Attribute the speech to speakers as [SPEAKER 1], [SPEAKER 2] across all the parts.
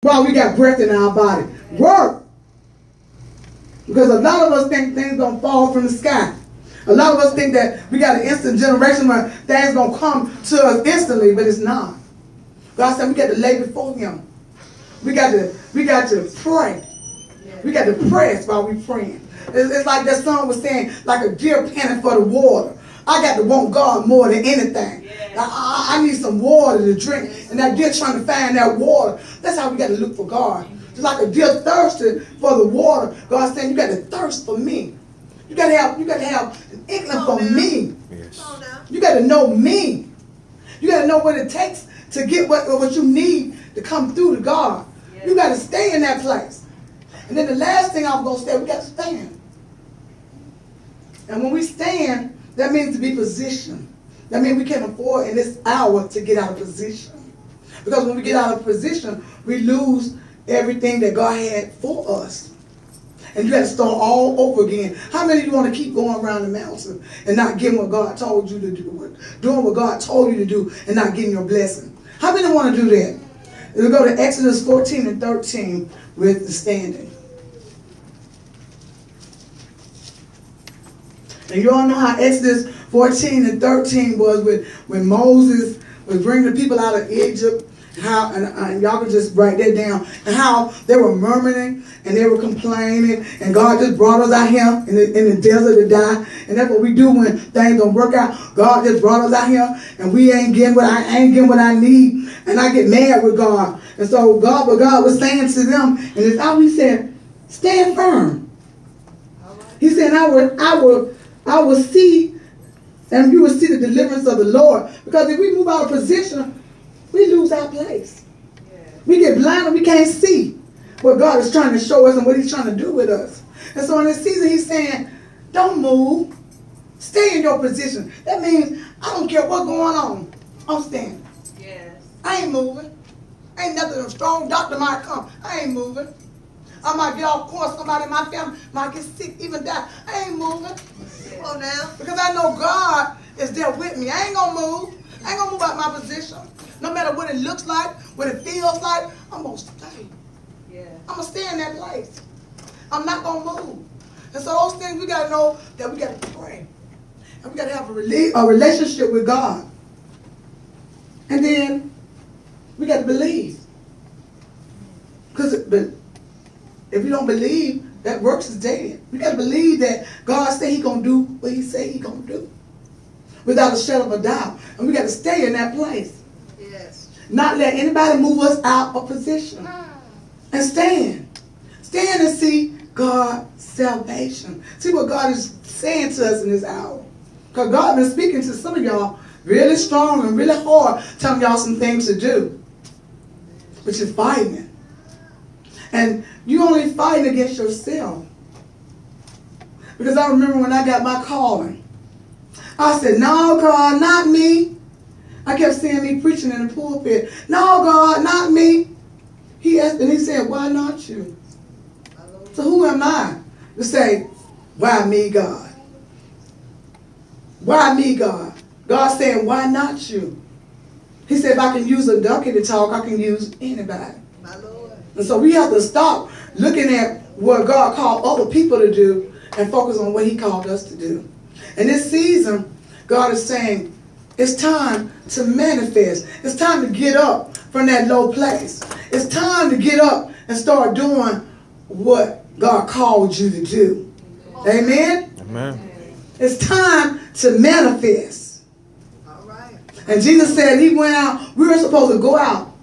[SPEAKER 1] while we got breath in our body. Work. Because a lot of us think things don't fall from the sky. A lot of us think that we got an instant generation where things gonna come to us instantly, but it's not. God said we got to lay before Him. We got to pray. We got to press while we praying. It's like that song was saying, like a deer panting for the water. I got to want God more than anything. I need some water to drink, and that deer trying to find that water. That's how we got to look for God. Just like a deer thirsted for the water, God's saying you got to thirst for me. You got to have an inkling for me.
[SPEAKER 2] Yes.
[SPEAKER 1] You got to know me. You got to know what it takes to get what you need to come through to God. You got to stay in that place. And then the last thing I'm going to say, we got to stand. And when we stand, that means to be positioned. That means we can't afford in this hour to get out of position. Because when we get out of position, we lose everything that God had for us. And you got to start all over again. How many of you want to keep going around the mountain and not getting what God told you to do? Doing what God told you to do and not getting your blessing? How many want to do that? We'll go to Exodus 14 and 13 with the standing. And you all know how Exodus 14 and 13 was when Moses was bringing the people out of Egypt. How and y'all can just write that down. And how they were murmuring and they were complaining. And God just brought us out here in the desert to die. And that's what we do when things don't work out. God just brought us out here and we ain't getting what I need. And I get mad with God. And so what God was saying to them, and it's how He said, stand firm. He said, I will see, and you will see the deliverance of the Lord. Because if we move out of position, we lose our place. We get blind and we can't see what God is trying to show us and what He's trying to do with us. And so in this season, He's saying, don't move. Stay in your position. That means I don't care what's going on. I'm standing.
[SPEAKER 3] Yes.
[SPEAKER 1] I ain't moving. Ain't nothing, a strong doctor might come. I ain't moving. I might get off course. Somebody in my family might get sick, even die. I ain't moving.
[SPEAKER 3] Come on now.
[SPEAKER 1] Because I know God is there with me. I ain't going to move. I ain't going to move out my position. No matter what it looks like, what it feels like, I'm going to stay.
[SPEAKER 3] Yeah.
[SPEAKER 1] I'm going to stay in that place. I'm not going to move. And so those things, we got to know that we got to pray. And we got to have a relationship with God. And then we got to believe. Because if you don't believe, that works is dead. We got to believe that God said He going to do what He said He going to do. Without a shadow of a doubt. And we got to stay in that place.
[SPEAKER 3] Yes.
[SPEAKER 1] Not let anybody move us out of position. And stand. Stand and see God's salvation. See what God is saying to us in this hour. Because God has been speaking to some of y'all really strong and really hard, telling y'all some things to do. But you're fighting it. And you only fighting against yourself. Because I remember when I got my calling, I said, no, God, not me. I kept seeing me preaching in the pulpit. No, God, not me. He asked, and He said, why not you? So who am I to say, why me, God? Why me, God? God said, why not you? He said, if I can use a donkey to talk, I can use anybody.
[SPEAKER 3] My Lord.
[SPEAKER 1] And so we have to stop looking at what God called other people to do and focus on what He called us to do. And this season, God is saying, it's time to manifest. It's time to get up from that low place. It's time to get up and start doing what God called you to do. Amen?
[SPEAKER 2] Amen.
[SPEAKER 1] It's time to manifest.
[SPEAKER 3] All right.
[SPEAKER 1] And Jesus said He went out. We were supposed to go out,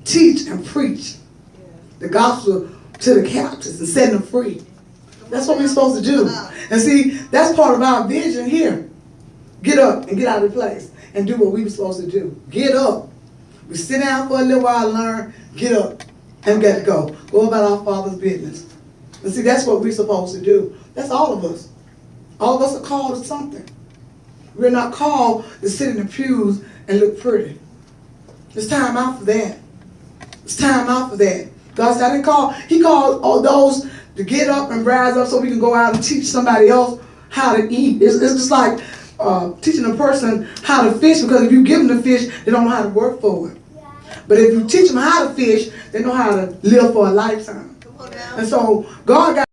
[SPEAKER 1] teach and preach the gospel to the captives and set them free. That's what we're supposed to do. And see, that's part of our vision here. Get up and get out of the place and do what we were supposed to do. Get up. We sit down for a little while, learn, get up, and get to go. Go about our Father's business. And see, that's what we're supposed to do. That's all of us. All of us are called to something. We're not called to sit in the pews and look pretty. It's time out for that. It's time out for that. God said, I didn't call. He called all those to get up and rise up so we can go out and teach somebody else how to eat. It's just like teaching a person how to fish, because if you give them the fish, they don't know how to work for it. But if you teach them how to fish, they know how to live for a lifetime.
[SPEAKER 3] Come on now.
[SPEAKER 1] And so God got